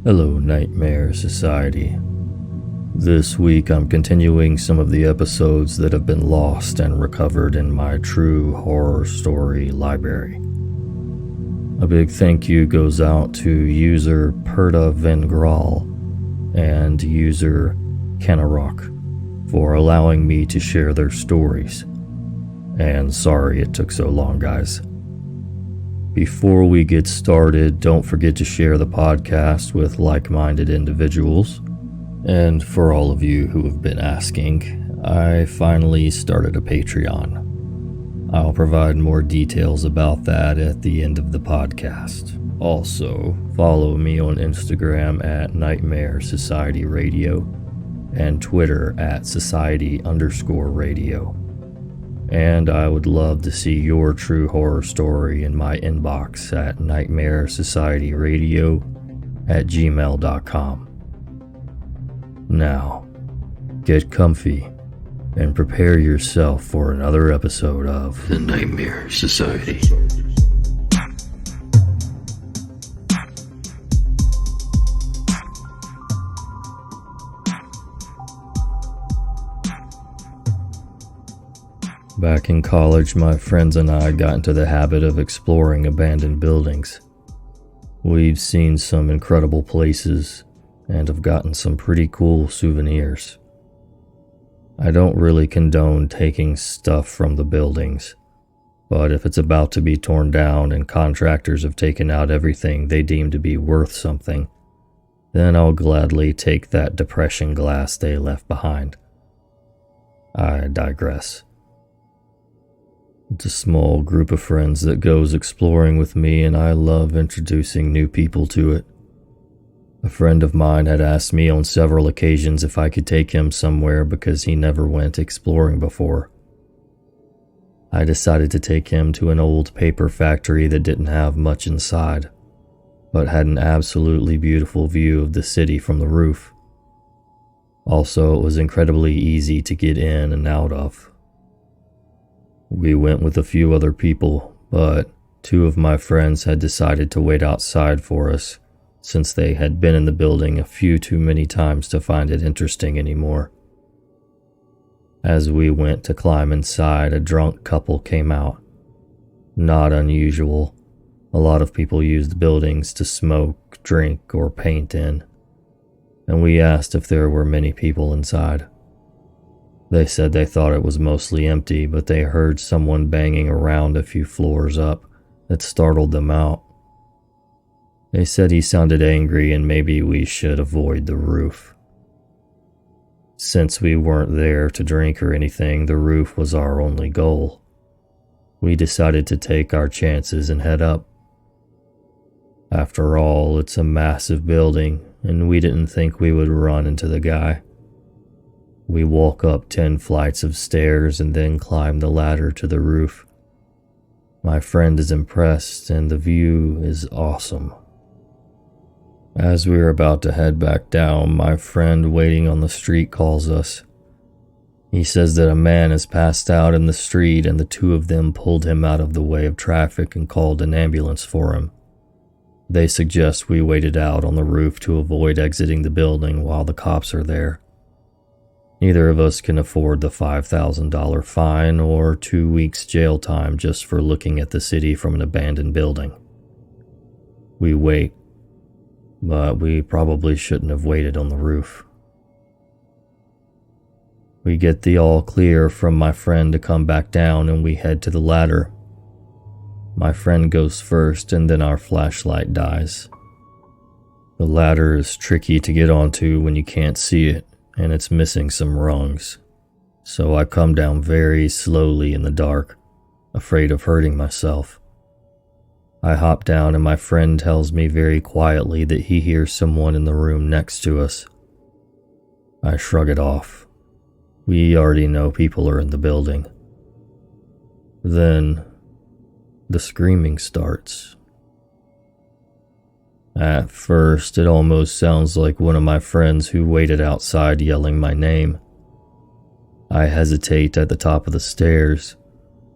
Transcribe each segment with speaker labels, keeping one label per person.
Speaker 1: Hello, Nightmare Society. This week I'm continuing some of the episodes that have been lost and recovered in my true horror story library. A big thank you goes out to user Perta Vengral and user Kenarok for allowing me to share their stories. And sorry it took so long, guys. Before we get started, don't forget to share the podcast with like-minded individuals. And for all of you who have been asking, I finally started a Patreon. I'll provide more details about that at the end of the podcast. Also, follow me on Instagram at Nightmare Society Radio and Twitter at Society_Radio. And I would love to see your true horror story in my inbox at nightmaresocietyradio@gmail.com. Now, get comfy and prepare yourself for another episode of The Nightmare Society. Back in college, my friends and I got into the habit of exploring abandoned buildings. We've seen some incredible places and have gotten some pretty cool souvenirs. I don't really condone taking stuff from the buildings, but if it's about to be torn down and contractors have taken out everything they deem to be worth something, then I'll gladly take that depression glass they left behind. I digress. It's a small group of friends that goes exploring with me, and I love introducing new people to it. A friend of mine had asked me on several occasions if I could take him somewhere because he never went exploring before. I decided to take him to an old paper factory that didn't have much inside, but had an absolutely beautiful view of the city from the roof. Also, it was incredibly easy to get in and out of. We went with a few other people, but two of my friends had decided to wait outside for us since they had been in the building a few too many times to find it interesting anymore. As we went to climb inside, a drunk couple came out. Not unusual. A lot of people used buildings to smoke, drink, or paint in, and we asked if there were many people inside. They said they thought it was mostly empty, but they heard someone banging around a few floors up that startled them out. They said he sounded angry and maybe we should avoid the roof. Since we weren't there to drink or anything, the roof was our only goal. We decided to take our chances and head up. After all, it's a massive building, and we didn't think we would run into the guy. We walk up 10 flights of stairs and then climb the ladder to the roof. My friend is impressed and the view is awesome. As we are about to head back down, my friend waiting on the street calls us. He says that a man has passed out in the street and the two of them pulled him out of the way of traffic and called an ambulance for him. They suggest we waited out on the roof to avoid exiting the building while the cops are there. Neither of us can afford the $5,000 fine or 2 weeks jail time just for looking at the city from an abandoned building. We wait, but we probably shouldn't have waited on the roof. We get the all clear from my friend to come back down and we head to the ladder. My friend goes first and then our flashlight dies. The ladder is tricky to get onto when you can't see it, and it's missing some rungs, so I come down very slowly in the dark, afraid of hurting myself. I hop down and my friend tells me very quietly that he hears someone in the room next to us. I shrug it off. We already know people are in the building. Then, the screaming starts. At first, it almost sounds like one of my friends who waited outside yelling my name. I hesitate at the top of the stairs.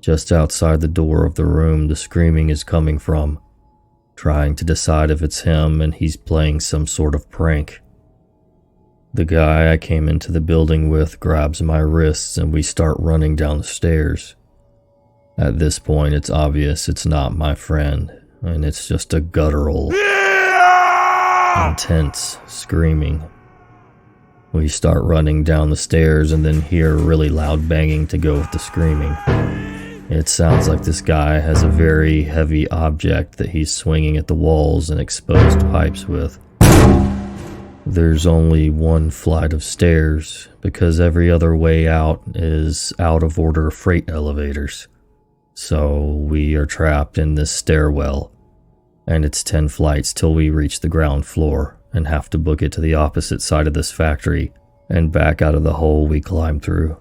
Speaker 1: Just outside the door of the room the screaming is coming from. trying to decide if it's him and he's playing some sort of prank. The guy I came into the building with grabs my wrists and we start running down the stairs. At this point, it's obvious it's not my friend, and it's just a guttural, intense screaming. We start running down the stairs and then hear really loud banging to go with the screaming. It sounds like this guy has a very heavy object that he's swinging at the walls and exposed pipes with. There's only one flight of stairs because every other way out is out of order freight elevators. So we are trapped in this stairwell, and it's 10 flights till we reach the ground floor and have to book it to the opposite side of this factory and back out of the hole we climbed through.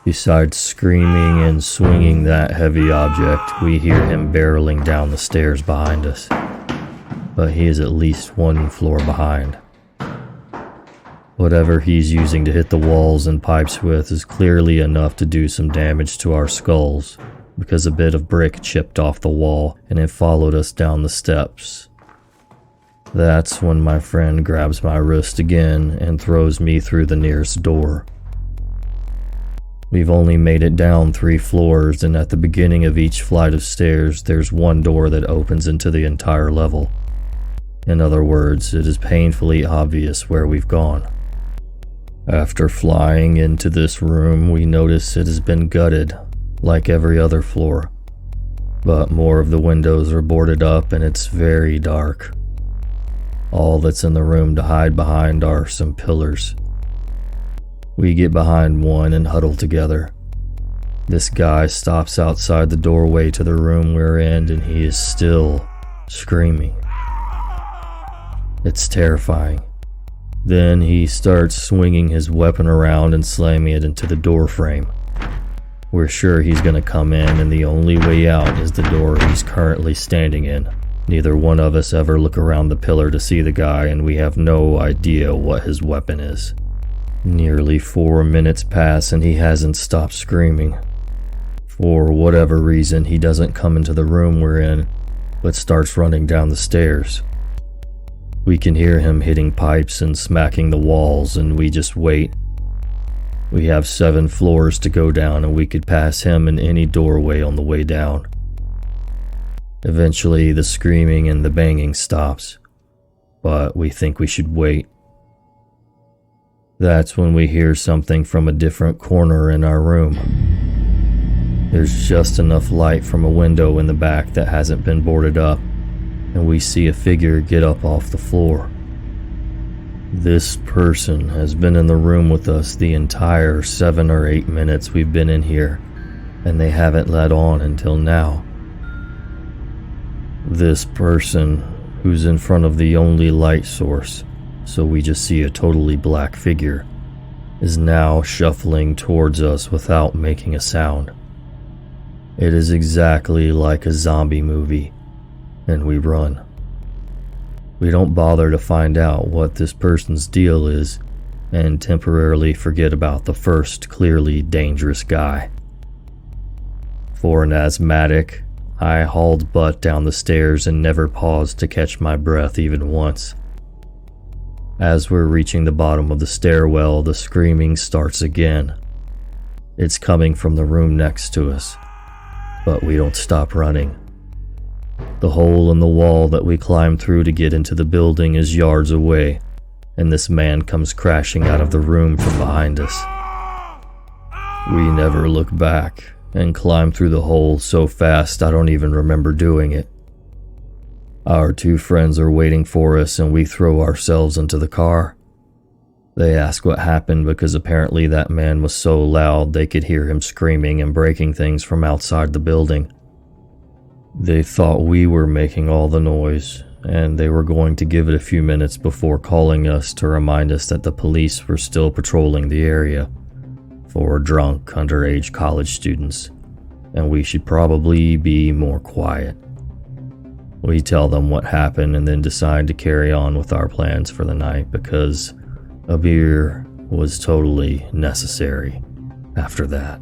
Speaker 1: Besides screaming and swinging that heavy object, we hear him barreling down the stairs behind us. But he is at least one floor behind. Whatever he's using to hit the walls and pipes with is clearly enough to do some damage to our skulls, because a bit of brick chipped off the wall and it followed us down the steps. That's when my friend grabs my wrist again and throws me through the nearest door. We've only made it down 3 floors, and at the beginning of each flight of stairs, there's one door that opens into the entire level. In other words, it is painfully obvious where we've gone. After flying into this room, we notice it has been gutted, like every other floor. But more of the windows are boarded up and it's very dark. All that's in the room to hide behind are some pillars. We get behind one and huddle together. This guy stops outside the doorway to the room we're in and he is still screaming. It's terrifying. Then he starts swinging his weapon around and slamming it into the door frame. We're sure he's gonna come in and the only way out is the door he's currently standing in. Neither one of us ever look around the pillar to see the guy and we have no idea what his weapon is. Nearly 4 minutes pass and he hasn't stopped screaming. For whatever reason, he doesn't come into the room we're in, but starts running down the stairs. We can hear him hitting pipes and smacking the walls, and we just wait. We have 7 floors to go down, and we could pass him in any doorway on the way down. Eventually, the screaming and the banging stops, but we think we should wait. That's when we hear something from a different corner in our room. There's just enough light from a window in the back that hasn't been boarded up, and we see a figure get up off the floor. This person has been in the room with us the entire 7 or 8 minutes we've been in here, and they haven't let on until now. This person, who's in front of the only light source, so we just see a totally black figure, is now shuffling towards us without making a sound. It is exactly like a zombie movie, and we run. We don't bother to find out what this person's deal is, and temporarily forget about the first clearly dangerous guy. For an asthmatic, I hauled butt down the stairs and never paused to catch my breath even once. As we're reaching the bottom of the stairwell, the screaming starts again. It's coming from the room next to us, but we don't stop running. The hole in the wall that we climbed through to get into the building is yards away, and this man comes crashing out of the room from behind us. We never look back and climb through the hole so fast I don't even remember doing it. Our 2 friends are waiting for us and we throw ourselves into the car. They ask what happened because apparently that man was so loud they could hear him screaming and breaking things from outside the building. They thought we were making all the noise, and they were going to give it a few minutes before calling us to remind us that the police were still patrolling the area for drunk underage college students, and we should probably be more quiet. We tell them what happened and then decide to carry on with our plans for the night because a beer was totally necessary after that.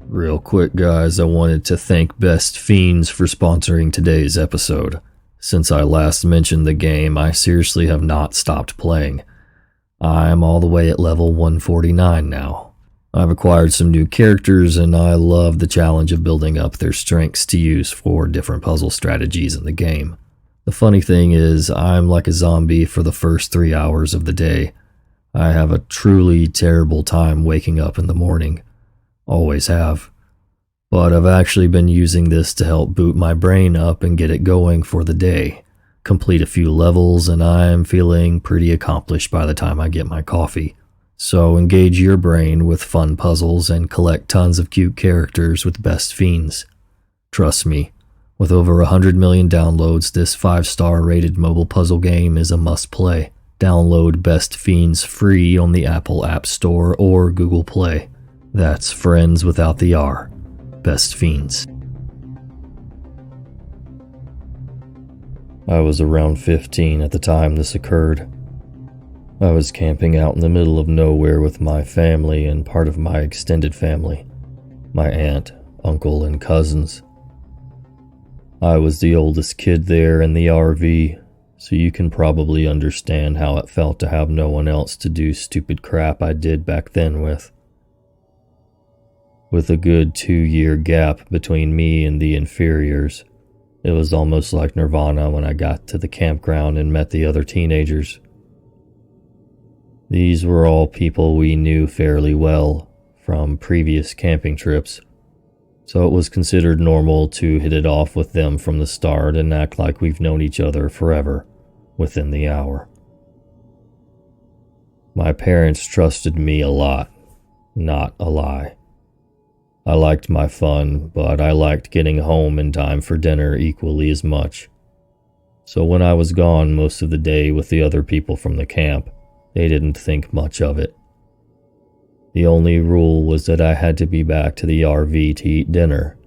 Speaker 1: Real quick, guys, I wanted to thank Best Fiends for sponsoring today's episode. Since I last mentioned the game, I seriously have not stopped playing. I'm all the way at level 149 now. I've acquired some new characters, and I love the challenge of building up their strengths to use for different puzzle strategies in the game. The funny thing is, I'm like a zombie for the first 3 hours of the day. I have a truly terrible time waking up in the morning. Always have. But I've actually been using this to help boot my brain up and get it going for the day. Complete a few levels, and I'm feeling pretty accomplished by the time I get my coffee. So engage your brain with fun puzzles and collect tons of cute characters with Best Fiends. Trust me, with over 100 million downloads, this 5-star rated mobile puzzle game is a must-play. Download Best Fiends free on the Apple App Store or Google Play. That's friends without the R. Best Fiends. I was around 15 at the time this occurred. I was camping out in the middle of nowhere with my family and part of my extended family, my aunt, uncle, and cousins. I was the oldest kid there in the RV, so you can probably understand how it felt to have no one else to do stupid crap I did back then with. With a good 2-year gap between me and the inferiors, it was almost like Nirvana when I got to the campground and met the other teenagers. These were all people we knew fairly well from previous camping trips, so it was considered normal to hit it off with them from the start and act like we've known each other forever within the hour. My parents trusted me a lot, not a lie. I liked my fun, but I liked getting home in time for dinner equally as much. So when I was gone most of the day with the other people from the camp, they didn't think much of it. The only rule was that I had to be back to the RV to eat dinner,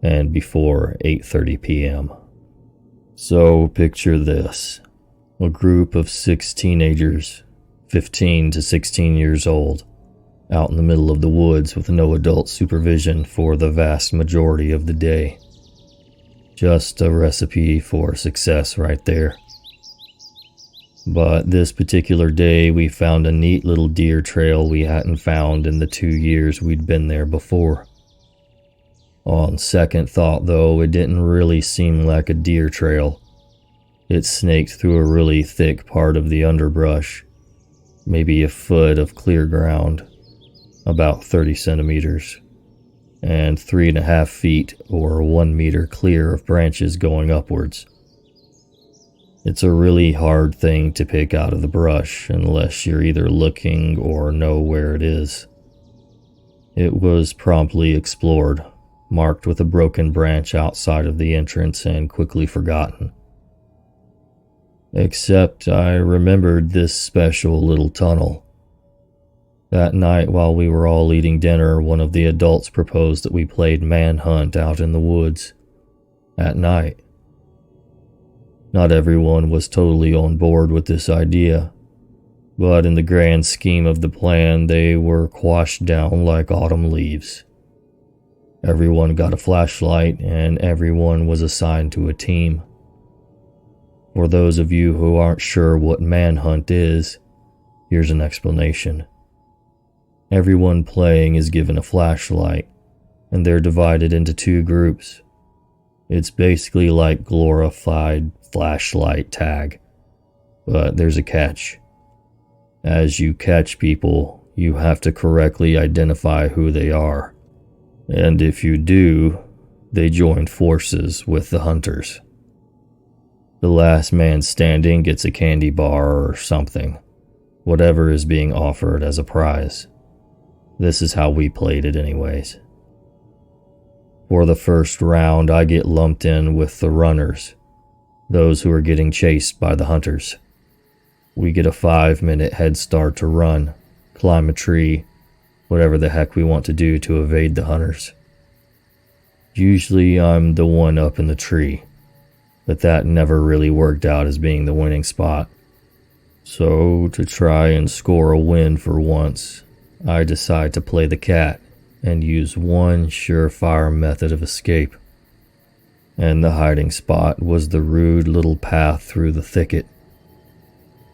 Speaker 1: and before 8:30 p.m. So picture this. A group of 6 teenagers, 15 to 16 years old, out in the middle of the woods with no adult supervision for the vast majority of the day. Just a recipe for success right there. But this particular day, we found a neat little deer trail we hadn't found in the 2 years we'd been there before. On second thought, though, it didn't really seem like a deer trail. It snaked through a really thick part of the underbrush, maybe a foot of clear ground, about 30 centimeters, and 3.5 feet or 1 meter clear of branches going upwards. It's a really hard thing to pick out of the brush unless you're either looking or know where it is. It was promptly explored, marked with a broken branch outside of the entrance and quickly forgotten. Except I remembered this special little tunnel. That night while we were all eating dinner, one of the adults proposed that we played manhunt out in the woods. At night. Not everyone was totally on board with this idea, but in the grand scheme of the plan, they were quashed down like autumn leaves. Everyone got a flashlight, and everyone was assigned to a team. For those of you who aren't sure what manhunt is, here's an explanation. Everyone playing is given a flashlight, and they're divided into 2 groups. It's basically like glorified flashlight tag, but there's a catch. As you catch people, you have to correctly identify who they are, and if you do, they join forces with the hunters. The last man standing gets a candy bar or something, whatever is being offered as a prize. This is how we played it anyways. For the first round, I get lumped in with the runners, those who are getting chased by the hunters. We get a 5-minute head start to run, climb a tree, whatever the heck we want to do to evade the hunters. Usually I'm the one up in the tree, but that never really worked out as being the winning spot. So to try and score a win for once, I decide to play the cat and use one surefire method of escape. And the hiding spot was the rude little path through the thicket.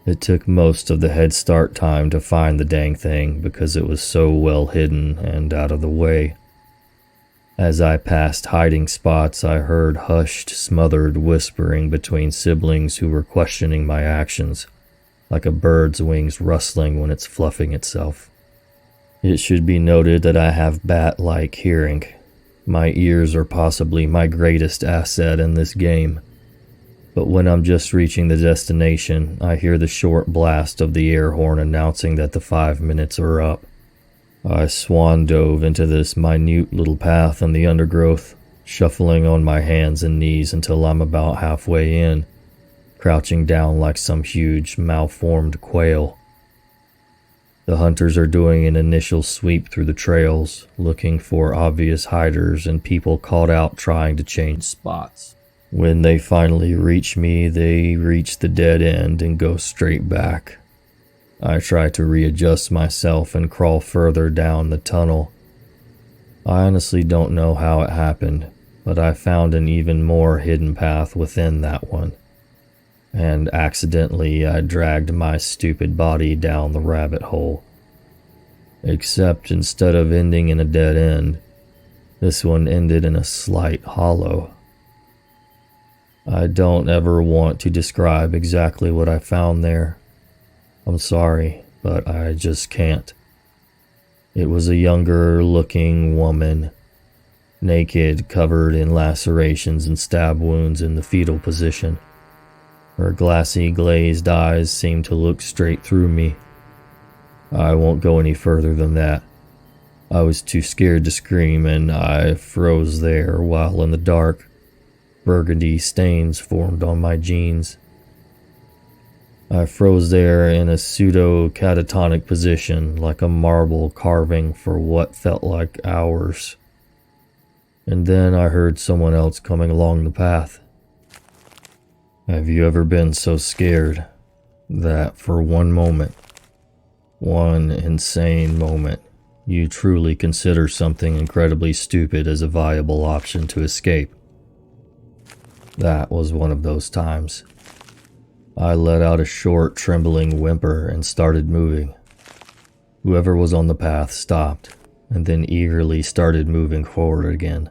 Speaker 1: It took most of the head start time to find the dang thing because it was so well hidden and out of the way. As I passed hiding spots, I heard hushed, smothered whispering between siblings who were questioning my actions, like a bird's wings rustling when it's fluffing itself. It should be noted that I have bat-like hearing. My ears are possibly my greatest asset in this game. But when I'm just reaching the destination, I hear the short blast of the air horn announcing that the 5 minutes are up. I swan dove into this minute little path in the undergrowth, shuffling on my hands and knees until I'm about halfway in, crouching down like some huge, malformed quail. The hunters are doing an initial sweep through the trails, looking for obvious hiders and people caught out trying to change spots. When they finally reach me, they reach the dead end and go straight back. I try to readjust myself and crawl further down the tunnel. I honestly don't know how it happened, but I found an even more hidden path within that one. And accidentally I dragged my stupid body down the rabbit hole. Except instead of ending in a dead end, this one ended in a slight hollow. I don't ever want to describe exactly what I found there. I'm sorry, but I just can't. It was a younger looking woman, naked, covered in lacerations and stab wounds in the fetal position. Her glassy, glazed eyes seemed to look straight through me. I won't go any further than that. I was too scared to scream, and I froze there while in the dark. Burgundy stains formed on my jeans. I froze there in a pseudo-catatonic position, like a marble carving for what felt like hours. And then I heard someone else coming along the path. Have you ever been so scared that for one moment, one insane moment, you truly consider something incredibly stupid as a viable option to escape? That was one of those times. I let out a short, trembling whimper and started moving. Whoever was on the path stopped, and then eagerly started moving forward again.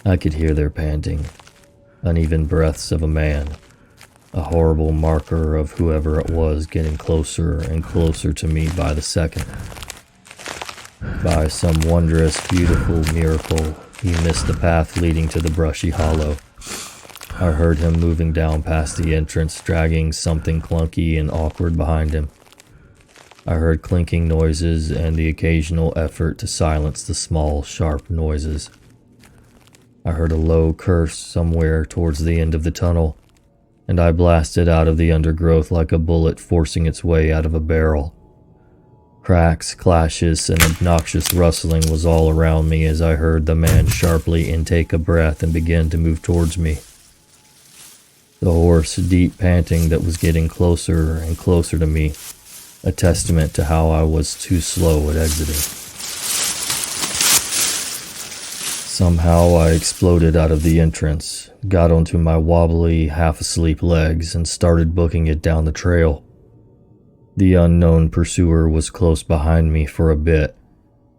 Speaker 1: I could hear their panting, uneven breaths of a man, a horrible marker of whoever it was getting closer and closer to me by the second. By some wondrous, beautiful miracle, he missed the path leading to the brushy hollow. I heard him moving down past the entrance, dragging something clunky and awkward behind him. I heard clinking noises and the occasional effort to silence the small, sharp noises. I heard a low curse somewhere towards the end of the tunnel, and I blasted out of the undergrowth like a bullet forcing its way out of a barrel. Cracks, clashes, and obnoxious rustling was all around me as I heard the man sharply intake a breath and begin to move towards me. The hoarse, deep panting that was getting closer and closer to me, a testament to how I was too slow at exiting. Somehow I exploded out of the entrance, got onto my wobbly, half-asleep legs, and started booking it down the trail. The unknown pursuer was close behind me for a bit,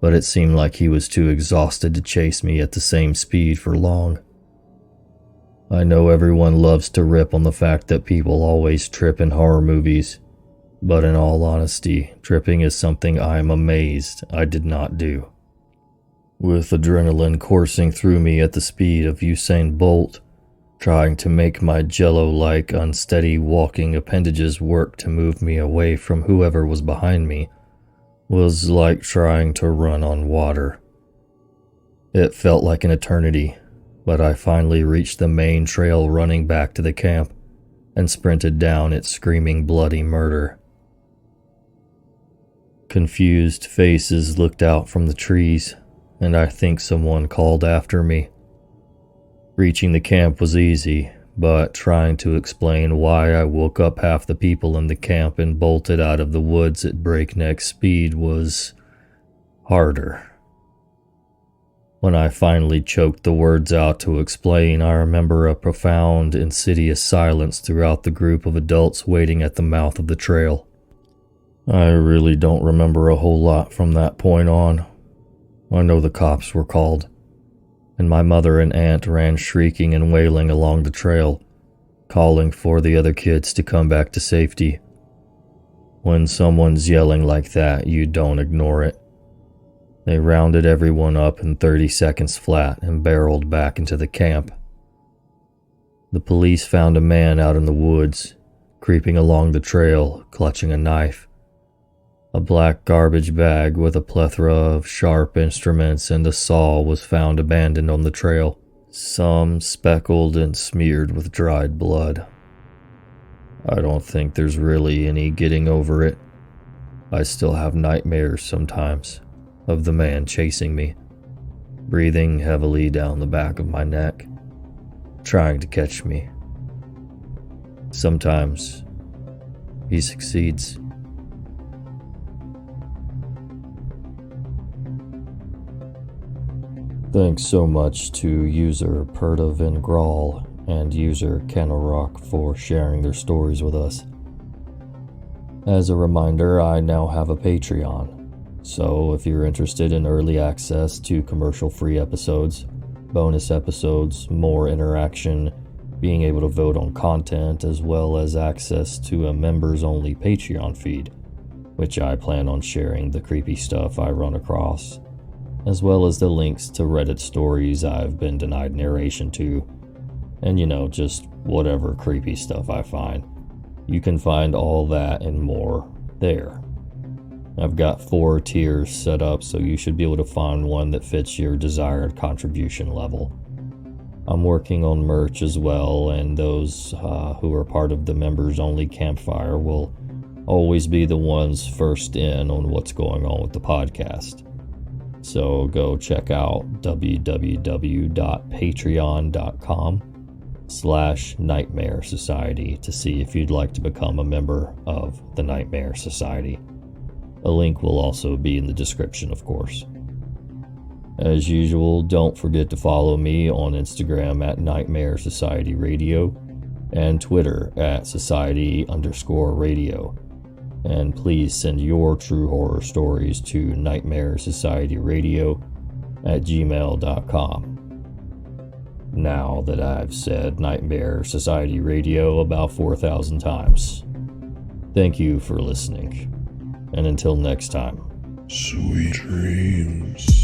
Speaker 1: but it seemed like he was too exhausted to chase me at the same speed for long. I know everyone loves to rip on the fact that people always trip in horror movies, but in all honesty, tripping is something I am amazed I did not do. With adrenaline coursing through me at the speed of Usain Bolt, trying to make my jello-like unsteady walking appendages work to move me away from whoever was behind me, was like trying to run on water. It felt like an eternity, but I finally reached the main trail running back to the camp and sprinted down it screaming bloody murder. Confused faces looked out from the trees, and I think someone called after me. Reaching the camp was easy, but trying to explain why I woke up half the people in the camp and bolted out of the woods at breakneck speed was harder. When I finally choked the words out to explain, I remember a profound, insidious silence throughout the group of adults waiting at the mouth of the trail. I really don't remember a whole lot from that point on. I know the cops were called, and my mother and aunt ran shrieking and wailing along the trail, calling for the other kids to come back to safety. When someone's yelling like that, you don't ignore it. They rounded everyone up in 30 seconds flat and barreled back into the camp. The police found a man out in the woods, creeping along the trail, clutching a knife. A black garbage bag with a plethora of sharp instruments and a saw was found abandoned on the trail, some speckled and smeared with dried blood. I don't think there's really any getting over it. I still have nightmares sometimes of the man chasing me, breathing heavily down the back of my neck, trying to catch me. Sometimes he succeeds. Thanks so much to user Perta Vingral and user Canorock for sharing their stories with us. As a reminder, I now have a Patreon. So if you're interested in early access to commercial-free episodes, bonus episodes, more interaction, being able to vote on content, as well as access to a members-only Patreon feed, which I plan on sharing the creepy stuff I run across, as well as the links to Reddit stories I've been denied narration to, and just whatever creepy stuff I find. You can find all that and more there. I've got 4 tiers set up, so you should be able to find one that fits your desired contribution level. I'm working on merch as well, and those who are part of the members-only campfire will always be the ones first in on what's going on with the podcast. So go check out www.patreon.com/Nightmare Society to see if you'd like to become a member of the Nightmare Society. A link will also be in the description, of course. As usual, don't forget to follow me on Instagram at Nightmare Society Radio and Twitter at Society_Radio. And please send your true horror stories to nightmaresociety.radio@gmail.com. Now that I've said Nightmare Society Radio about 4,000 times, thank you for listening. And until next time,
Speaker 2: sweet dreams.